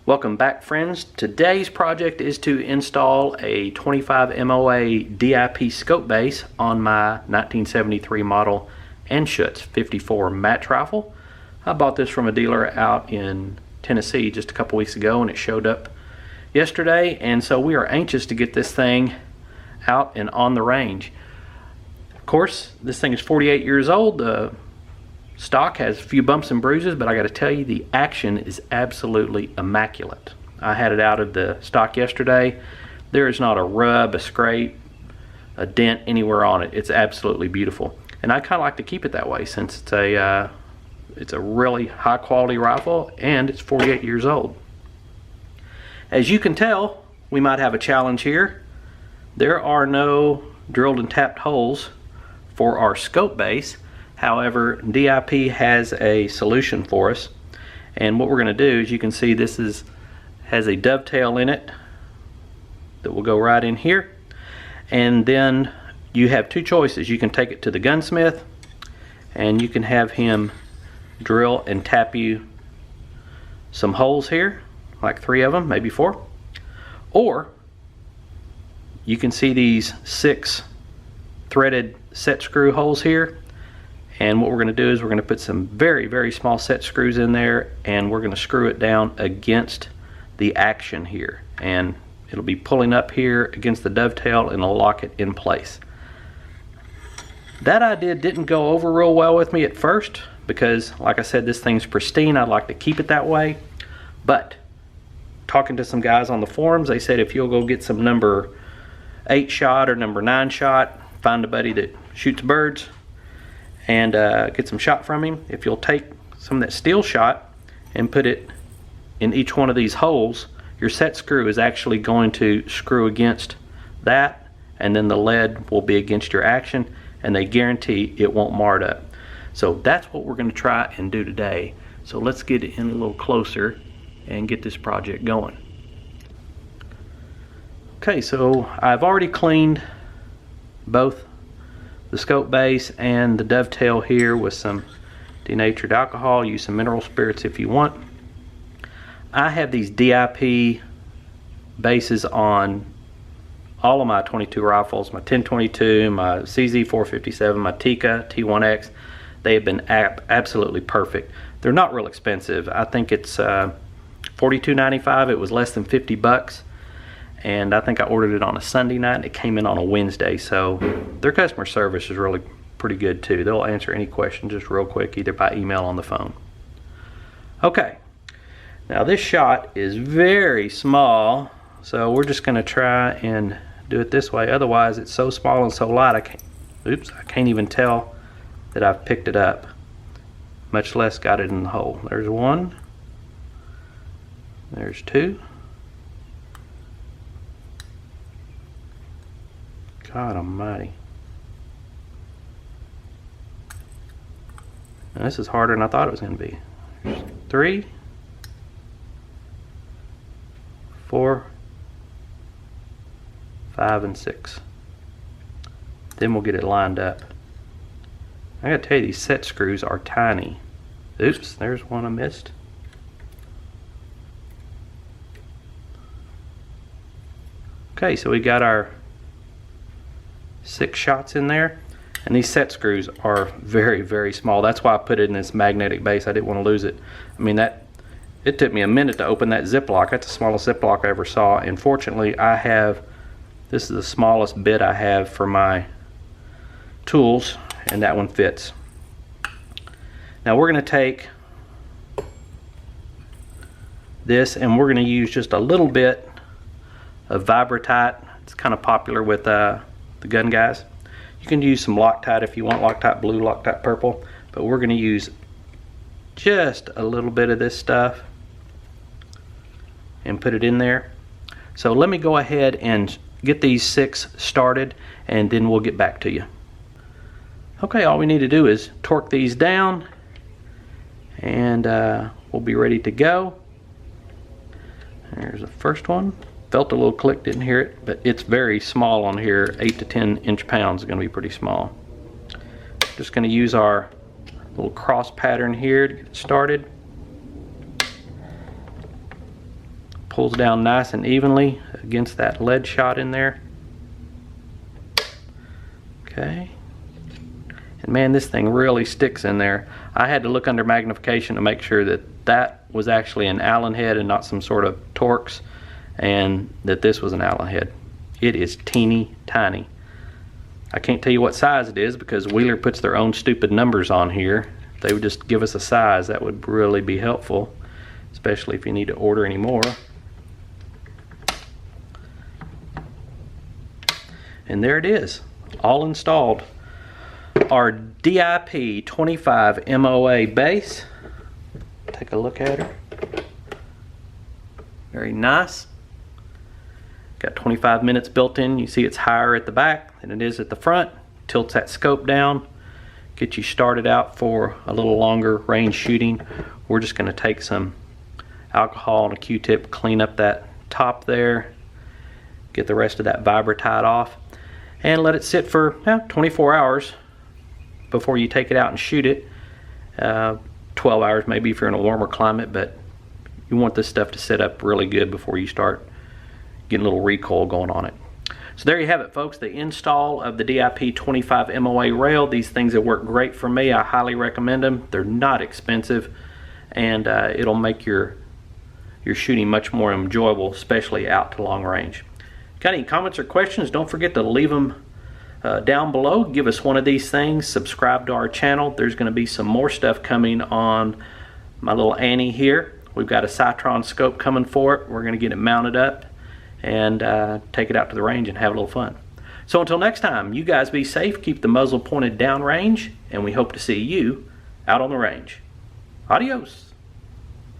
Welcome back, friends. Today's project is to install a 25 MOA DIP scope base on my 1973 model Anschutz 54 match rifle. I bought this from a dealer out in Tennessee just a couple weeks ago and it showed up yesterday, and so we are anxious to get this thing out and on the range. Of course, this thing is 48 years old. The stock has a few bumps and bruises, but I got to tell you, the action is absolutely immaculate. I had it out of the stock yesterday. There is not a rub, a scrape, a dent anywhere on it. It's absolutely beautiful, and I kind of like to keep it that way since it's a really high quality rifle and it's 48 years old. As you can tell, we might have a challenge here. There are no drilled and tapped holes for our scope base. However, DIP has a solution for us, and what we're going to do is, you can see this has a dovetail in it that will go right in here, and then you have two choices. You can take it to the gunsmith and you can have him drill and tap you some holes here, like 3 of them, maybe 4, or you can see these 6 threaded set screw holes here. And what we're going to do is we're going to put some very, very small set screws in there, and we're going to screw it down against the action here, and it'll be pulling up here against the dovetail and it'll lock it in place. That idea didn't go over real well with me at first because, like I said, this thing's pristine. I'd like to keep it that way, but talking to some guys on the forums, they said if you'll go get some number 8 shot or number 9 shot, find a buddy that shoots birds, and get some shot from him. If you'll take some of that steel shot and put it in each one of these holes, your set screw is actually going to screw against that, and then the lead will be against your action, and they guarantee it won't mar it up. So that's what we're going to try and do today. So let's get in a little closer and get this project going. Okay, so I've already cleaned both the scope base and the dovetail here with some denatured alcohol. Use some mineral spirits if you want. I have these DIP bases on all of my 22 rifles, my 1022, my CZ457, my Tikka T1X. They have been absolutely perfect. They're not real expensive. I think it's $42.95. It was less than 50 bucks. And I think I ordered it on a Sunday night and it came in on a Wednesday, so their customer service is really pretty good too. They'll answer any question just real quick, either by email or on the phone. Okay, now this shot is very small, so we're just going to try and do it this way. Otherwise, it's so small and so light I can't even tell that I've picked it up, much less got it in the hole. There's 1, there's 2. God almighty. Now, this is harder than I thought it was going to be. There's 3, 4, 5, and 6. Then we'll get it lined up. I gotta tell you, these set screws are tiny. Oops, there's one I missed. Okay, so we got our 6 shots in there, and these set screws are very, very small. That's why I put it in this magnetic base. I didn't want to lose it. I mean, it took me a minute to open that Ziploc. That's the smallest Ziploc I ever saw, and fortunately this is the smallest bit I have for my tools, and that one fits. Now we're going to take this and we're going to use just a little bit of Vibratite. It's kind of popular with the gun guys. You can use some Loctite if you want, Loctite blue, Loctite purple, but we're going to use just a little bit of this stuff and put it in there. So let me go ahead and get these 6 started, and then we'll get back to you. Okay, all we need to do is torque these down, and we'll be ready to go. There's the first one. Felt a little click, didn't hear it, but it's very small on here. 8 to 10 inch-pounds is going to be pretty small. Just going to use our little cross pattern here to get it started. Pulls down nice and evenly against that lead shot in there. Okay. And man, this thing really sticks in there. I had to look under magnification to make sure that that was actually an Allen head and not some sort of Torx, and that this was an Allen head. It is teeny tiny. I can't tell you what size it is because Wheeler puts their own stupid numbers on here. If they would just give us a size, that would really be helpful, especially if you need to order any more. And there it is, all installed. Our DIP 25 MOA base. Take a look at her. Very nice. Got 25 minutes built in. You see it's higher at the back than it is at the front. Tilts that scope down. Get you started out for a little longer range shooting. We're just going to take some alcohol and a Q-tip, clean up that top there, get the rest of that vibratide off, and let it sit for 24 hours before you take it out and shoot it. 12 hours maybe if you're in a warmer climate, but you want this stuff to set up really good before you start getting a little recoil going on it. So there you have it, folks, the install of the DIP 25 MOA rail. These things have worked great for me. I highly recommend them. They're not expensive, and it'll make your shooting much more enjoyable, especially out to long range. Got any comments or questions? Don't forget to leave them down below. Give us one of these things. Subscribe to our channel. There's going to be some more stuff coming on my little Annie here. We've got a Citron scope coming for it. We're going to get it mounted up and take it out to the range and have a little fun. So until next time, you guys be safe, keep the muzzle pointed downrange, and we hope to see you out on the range. Adios.